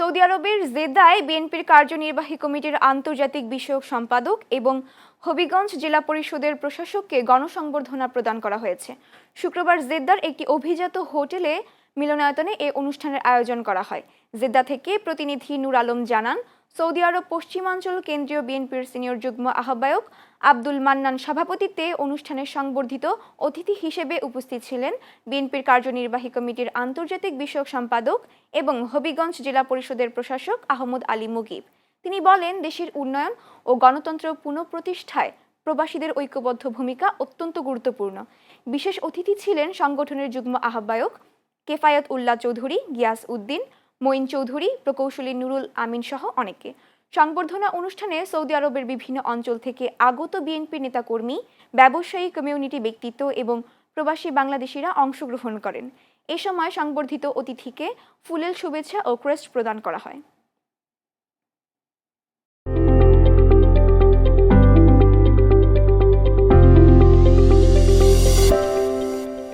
Saudi আরবের জেদ্দায় বিএনপির কার্যনির্বাহী কমিটির আন্তর্জাতিক বিষয়ক সম্পাদক এবং হবিগঞ্জ জেলা পরিষদের প্রশাসককে গণসংবর্ধনা প্রদান করা হয়েছে। শুক্রবার জেদ্দার একটি অভিজাত হোটেলে মিলনায়তনে এ অনুষ্ঠানের আয়োজন করা হয়। জেদ্দা থেকে প্রতিনিধি নূর আলম জানান, সৌদি আরব পশ্চিমাঞ্চল কেন্দ্রীয় বিএনপির সিনিয়র যুগ্ম আহ্বায়ক আব্দুল মান্নান সভাপতিত্বে অনুষ্ঠানে সংবর্ধিত অতিথি হিসেবে উপস্থিত ছিলেন বিএনপির কার্যনির্বাহী কমিটির আন্তর্জাতিক বিষয়ক সম্পাদক এবং হবিগঞ্জ জেলা পরিষদের প্রশাসক আহমদ আলী মুগিব। তিনি বলেন, দেশের উন্নয়ন ও গণতন্ত্র পুনঃপ্রতিষ্ঠায় প্রবাসীদের ঐক্যবদ্ধ ভূমিকা অত্যন্ত গুরুত্বপূর্ণ। বিশেষ অতিথি ছিলেন সংগঠনের যুগ্ম আহ্বায়ক কেফায়েত উল্লাহ চৌধুরী, গিয়াস উদ্দিন, মঈন চৌধুরী, প্রকৌশলী নুরুল আমিন সহ অনেকে। সংবর্ধনা অনুষ্ঠানে সৌদি আরবের বিভিন্ন অঞ্চল থেকে আগত বিএনপি নেতাকর্মী, ব্যবসায়ী, কমিউনিটি ব্যক্তিত্ব এবং প্রবাসী বাংলাদেশিরা অংশগ্রহণ করেন। এ সময় সংবর্ধিত অতিথিকে ফুলেল শুভেচ্ছা ও ক্রেস্ট প্রদান করা হয়।